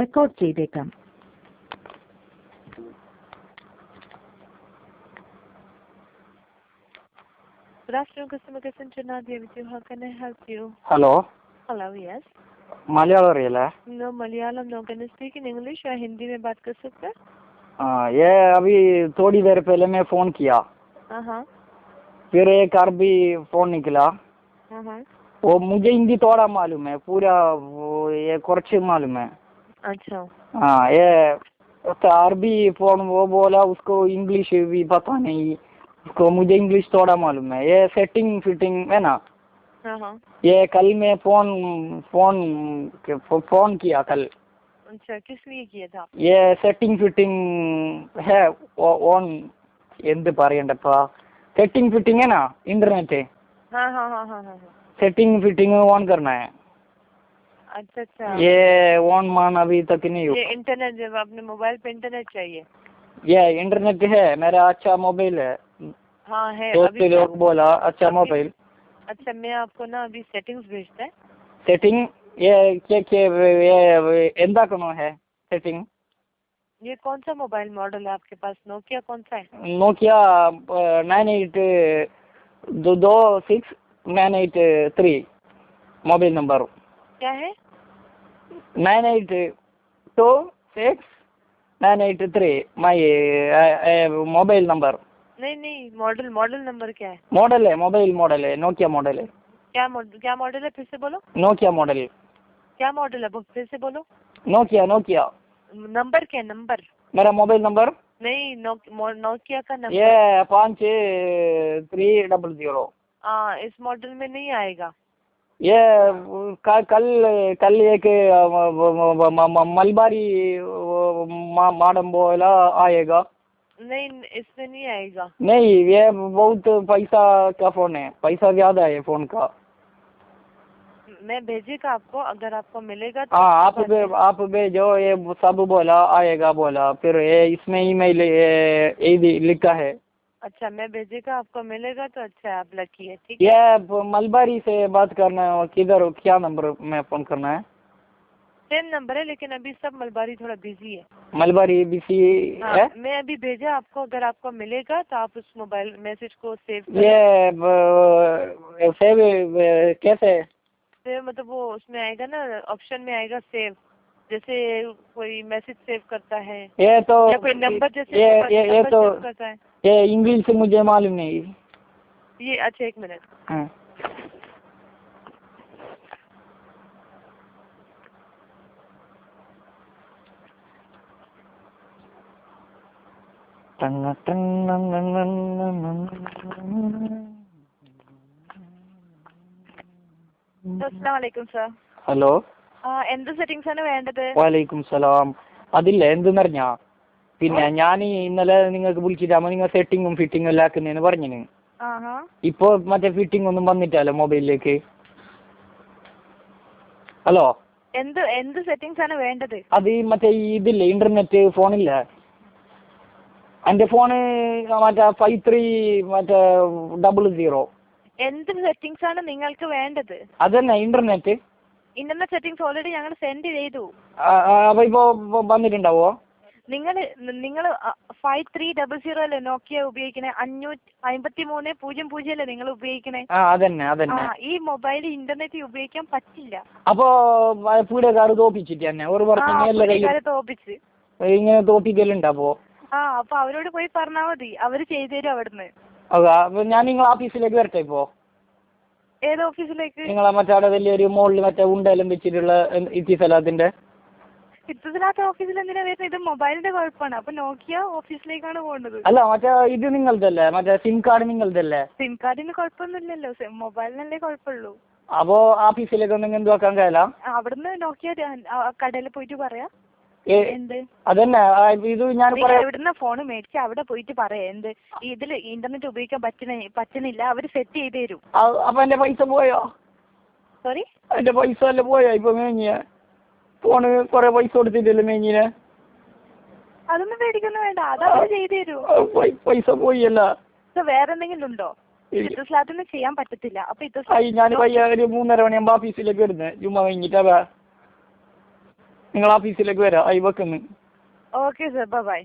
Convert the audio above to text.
Record ചെയ്തേക്കാം. Good afternoon, customer care center. Nadia with you. How can I help you? Hello. Hello, yes. Malayalam real है? No, Malayalam no. Can you speak in English या हिंदी में बात कर सकते हैं? हाँ, ये अभी थोड़ी देर पहले मैं फ़ोन किया. हाँ. फिर एक अरबी फ़ोन निकला. हाँ. वो मुझे हिंदी थोड़ा मालूम है, पूरा वो ये कुछ मालूम है. अच्छा. हाँ, ये उसका अरबी फ़ोन वो बोला, उसको इंग्लिश भी पता नहीं. उसको मुझे इंग्लिश थोड़ा मालूम है. ये सेटिंग फिटिंग है ना. हाँ. ये कल मैं फ़ोन किया कल. अच्छा, किस लिए किया था? ये सेटिंग फिटिंग है ऑन എന്ത് പറയണ്ടപ്പാ. सेटिंग फिटिंग है ना इंटरनेट. हाँ. सेटिंग फिटिंग ऑन करना है. अच्छा. ये ऑन मान अभी तक नहीं हुआ. ये इंटरनेट जब अपने मोबाइल पे इंटरनेट चाहिए? ये इंटरनेट है मेरा. अच्छा मोबाइल है. हाँ है. दोस्त लोग बोला अच्छा मोबाइल. अच्छा, मैं आपको ना अभी सेटिंग्स भेजता है. सेटिंग ये ये എന്താക്കണോ है सेटिंग. ये कौन सा मोबाइल मॉडल है आपके पास? नोकिया कौन सा है? Nokia 982698 mobile number. क्या है? 982698 माय मोबाइल नंबर. नहीं, मॉडल नंबर क्या है? मॉडल है, मोबाइल मॉडल है, नोकिया मॉडल है. क्या मॉडल है? फिर से बोलो. Nokia model. क्या मॉडल है? फिर से बोलो. नोकिया. नंबर क्या? नंबर मेरा मोबाइल नंबर नहीं, नोकिया का नंबर. ये 5300. हाँ, इस मॉडल में नहीं आएगा. ये कल एक मलबारी मॉडल बोला आएगा. नहीं, इसमें नहीं आएगा. नहीं, ये बहुत पैसा का फोन है, पैसा ज्यादा है फोन का. मैं भेजेगा आपको, अगर आपको मिलेगा तो. हाँ, आप भेजो. ये सब बोला आएगा बोला. फिर ये इसमें ईमेल ये लिखा है. अच्छा, मैं भेजेगा, आपको मिलेगा तो अच्छा है, आप लकी है. ठीक है. ये मलबारी से बात करना है. किधर क्या नंबर में फोन करना है? सेम नंबर है, लेकिन अभी सब मलबारी थोड़ा बिजी है. मलबारी बिजी है. मैं अभी भेजा आपको, अगर आपको मिलेगा तो आप उस मोबाइल मैसेज को सेव करो. ये सेव कैसे? सेव मतलब वो उसमें आएगा ना, ऑप्शन में आएगा सेव. जैसे कोई मैसेज सेव करता है ये तो या कोई नंबर जैसे ये तो सेव करता है. ये इंग्लिश से मुझे मालूम नहीं. ये अच्छा, एक मिनट. हाँ. അസ്സലാമലൈക്കും സർ. ഹലോ. എന്ത് സെറ്റിംഗ്സ് ആണ് വേണ്ടത്? വലൈക്കും സലാം. അതില്ല എന്തെന്നറിഞ്ഞാ, പിന്നെ ഞാൻ ഇന്നലെ നിങ്ങൾക്ക് വിളിച്ചിട്ടാകുമ്പോ നിങ്ങൾ സെറ്റിങ്ങും ഫിറ്റിങ്ങും എല്ലാം ആക്കുന്നേന്ന് പറഞ്ഞിന്. ഇപ്പൊ മറ്റേ ഫിറ്റിംഗ് ഒന്നും വന്നിട്ടല്ലോ മൊബൈലിലേക്ക്. ഹലോ. എന്ത് സെറ്റിംഗ്സ് ആണ് വേണ്ടത്? അത് മറ്റേ ഇതില്ലേ ഇന്റർനെറ്റ് ഫോണില്ല. എന്റെ ഫോണ് മറ്റേ 5300. എന്ത് സെറ്റിംഗ്സ് ആണ് നിങ്ങൾക്ക് വേണ്ടത്? അതന്നെ ഇന്റർനെറ്റ് സെറ്റിംഗ്സ് ഓൾറെഡി ഞങ്ങൾ സെൻഡ് ചെയ്തു. അപ്പൊ ഇപ്പൊ വന്നിട്ടുണ്ടാവോ? നിങ്ങൾ 5300 അല്ലേ നോക്കിയ ഉപയോഗിക്കണേ? 55300 അല്ലേ നിങ്ങൾ ഉപയോഗിക്കണേ? അതന്നെ. ഈ മൊബൈൽ ഇന്റർനെറ്റ് ഉപയോഗിക്കാൻ പറ്റില്ല. അപ്പൊ പീടികക്കാർ തോപ്പിച്ചിട്ട് തന്നെ ഒരു തോപ്പിച്ച് ഇങ്ങനെ തോപ്പിക്കലുണ്ടാവോ? അപ്പൊ അവരോട് പോയി പറഞ്ഞാൽ മതി, അവര് ചെയ്തു തരും അവിടുന്ന്. ഞാൻ നിങ്ങളെ ഓഫീസിലേക്ക് വരട്ടെ ഇപ്പോ? ഏത് ഓഫീസിലേക്ക്? നിങ്ങളെ മറ്റേ വലിയൊരു മോളിൽ മറ്റേ ഉണ്ടെല്ലാം വെച്ചിട്ടുള്ള ഇത്തിസലാത്തിന്റെ ഓഫീസിൽ എന്തിനാ വരുന്നത്? ഇത് മൊബൈലിന്റെ കുഴപ്പമാണ്. അപ്പൊ നോക്കിയ ഓഫീസിലേക്കാണ് പോകേണ്ടത്. അല്ല, മറ്റേ ഇത് നിങ്ങളതല്ലേ? മറ്റേ സിം കാർഡ് നിങ്ങളതല്ലേ? സിം കാർഡിന് കുഴപ്പമൊന്നുമില്ലല്ലോ, മൊബൈലിനല്ലേ കുഴപ്പമുള്ളൂ. അപ്പൊ ഓഫീസിലേക്ക് ഒന്നും എന്തുവാക്കാൻ കഴിയില്ല? അവിടുന്ന് നോക്കിയ കടയിൽ പോയിട്ട് പറയാ. അതന്നെ ഇത് ഞാൻ ഇവിടുന്ന് ഫോൺ മേടിച്ച് അവിടെ പോയിട്ട് പറയാ, എന്ത് ഇതിൽ ഇന്റർനെറ്റ് ഉപയോഗിക്കാൻ പറ്റുന്നില്ല, അവര് സെറ്റ് ചെയ്ത് തരും. അപ്പൊ എന്റെ പൈസ പോയോ? സോറി, എന്റെ പൈസ അല്ലേ പോയോ? ഇപ്പൊ മേങ്ങിയ ഫോണ് കൊറേ പൈസ കൊടുത്തിട്ടല്ലേ മേങ്ങിനെ. അതൊന്നും മേടിക്കൊന്നും വേണ്ട, അത് അവര് ചെയ്ത് തരും. പൈസ പോയല്ല. വേറെ എന്തെങ്കിലും ഉണ്ടോ? ഇത്തസ്ലാത്തൊന്നും ചെയ്യാൻ പറ്റത്തില്ല. അപ്പൊ ഞാൻ ഒരു 3:30 മണിയാകുമ്പോ ഓഫീസിലേക്ക് വരുന്നത്. ചുമ്മാ കഴിഞ്ഞിട്ടാ നിങ്ങൾ ഓഫീസിലേക്ക് വരാം. ആയി വെക്കുന്നു. Okay sir, by.